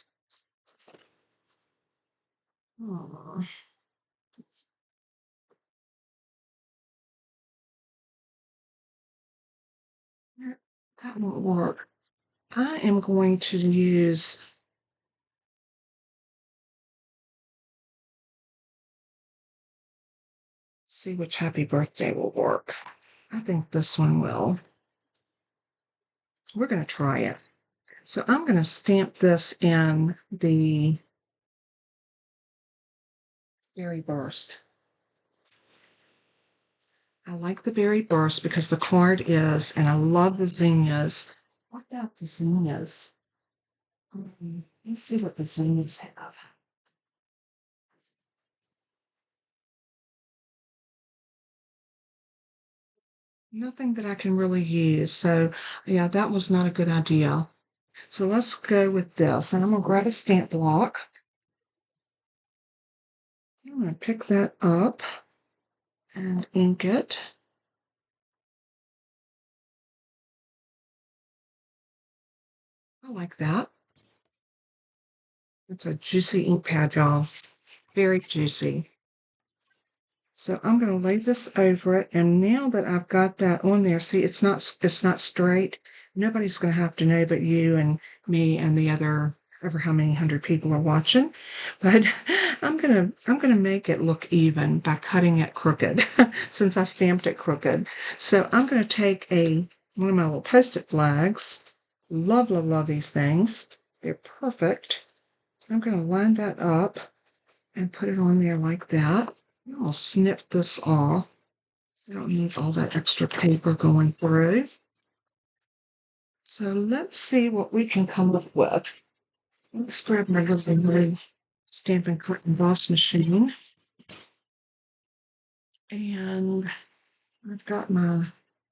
Oh. That won't work. I am going to use see which happy birthday will work. I think this one will. We're going to try it. So I'm going to stamp this in the berry burst. I like the berry burst because the card is, and I love the zinnias. What about the zinnias? Let's see what the zinnias have. Nothing that I can really use. So yeah, that was not a good idea. So let's go with this. And I'm going to grab a stamp block. I'm going to pick that up and ink it. I like that. It's a juicy ink pad, y'all. Very juicy. So I'm going to lay this over it, and now that I've got that on there, see, it's not straight. Nobody's going to have to know but you and me and the other ever how many hundred people are watching. But I'm gonna make it look even by cutting it crooked since I stamped it crooked. So I'm going to take one of my little Post-it flags. Love, love, love these things. They're perfect. I'm going to line that up and put it on there like that. I'll snip this off. I don't need all that extra paper going through. So let's see what we can come up with. Let's grab my little new Stampin' Cut Emboss machine. And I've got my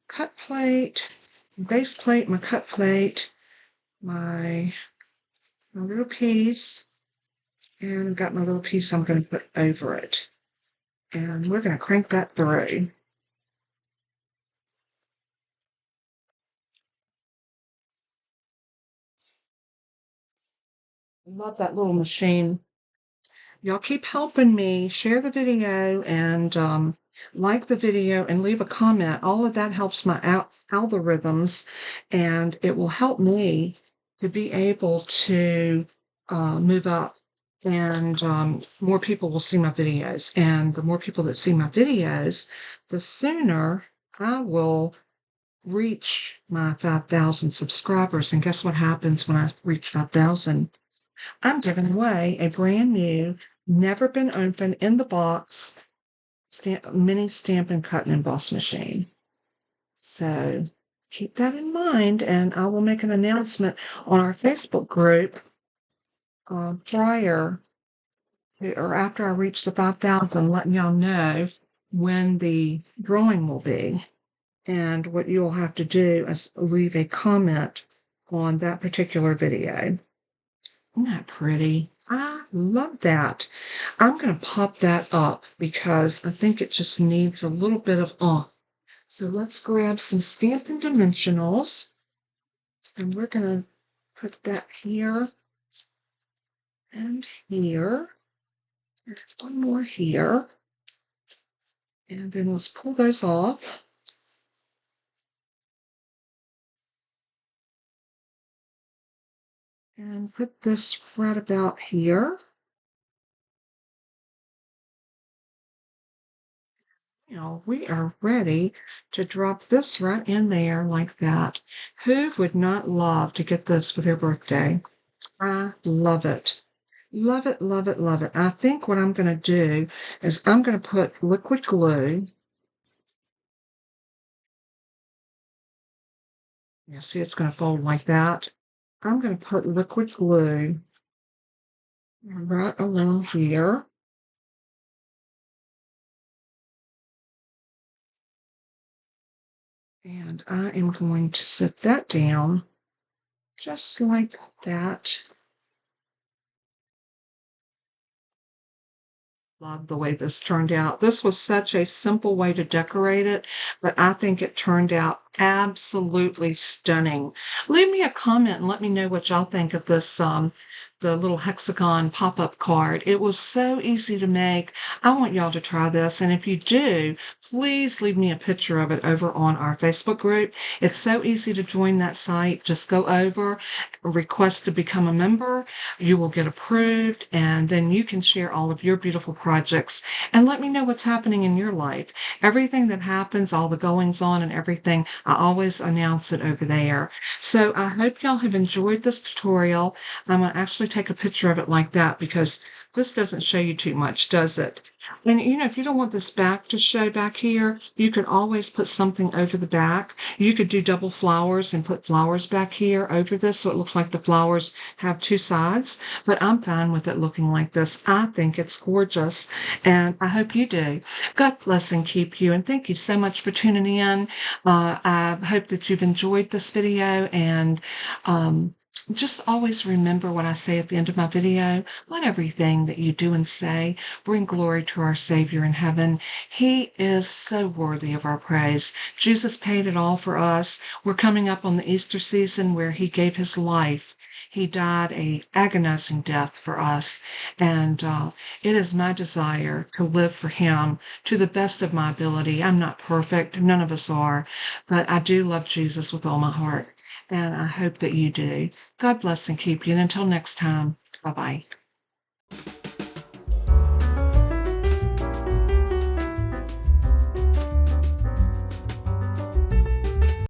cut plate, base plate, my cut plate, my little piece, and I've got my little piece I'm going to put over it. And we're going to crank that through. Love that little machine. Y'all keep helping me share the video and like the video and leave a comment. All of that helps my algorithms, and it will help me to be able to move up, and more people will see my videos. And the more people that see my videos, the sooner I will reach my 5,000 subscribers. And guess what happens when I reach 5,000? I'm giving away a brand new, never been opened in the box mini Stampin' Cut and Emboss machine. So keep that in mind, and I will make an announcement on our Facebook group prior or after I reach the 5,000, letting y'all know when the drawing will be. And what you'll have to do is leave a comment on that particular video. Isn't that pretty? I love that. I'm going to pop that up because I think it just needs a little bit of So let's grab some Stampin' Dimensionals, and we're going to put that here and here. There's one more here. And then let's pull those off. And put this right about here. Now we are ready to drop this right in there like that. Who would not love to get this for their birthday? I love it. Love it, love it, love it. I think what I'm going to do is I'm going to put liquid glue. You see, it's going to fold like that. I'm going to put liquid glue right along here. And I am going to set that down just like that. Love the way this turned out. This was such a simple way to decorate it, but I think it turned out absolutely stunning. Leave me a comment and let me know what y'all think of this the little hexagon pop-up card. It was so easy to make. I want y'all to try this, and if you do, please leave me a picture of it over on our Facebook group. It's so easy to join that site. Just go over, request to become a member. You will get approved, and then you can share all of your beautiful projects and let me know what's happening in your life. Everything that happens, all the goings on and everything, I always announce it over there. So I hope y'all have enjoyed this tutorial. I'm going to actually take a picture of it like that because this doesn't show you too much, does it? And if you don't want this back to show back here, you could always put something over the back. You could do double flowers and put flowers back here over this so it looks like the flowers have two sides, but I'm fine with it looking like this. I think it's gorgeous, and I hope you do. God bless and keep you, and thank you so much for tuning in. I hope that you've enjoyed this video, and just always remember what I say at the end of my video. Let everything that you do and say bring glory to our Savior in heaven. He is so worthy of our praise. Jesus paid it all for us. We're coming up on the Easter season where he gave his life. He died a agonizing death for us. And it is my desire to live for him to the best of my ability. I'm not perfect. None of us are. But I do love Jesus with all my heart. And I hope that you do. God bless and keep you. And until next time, bye bye.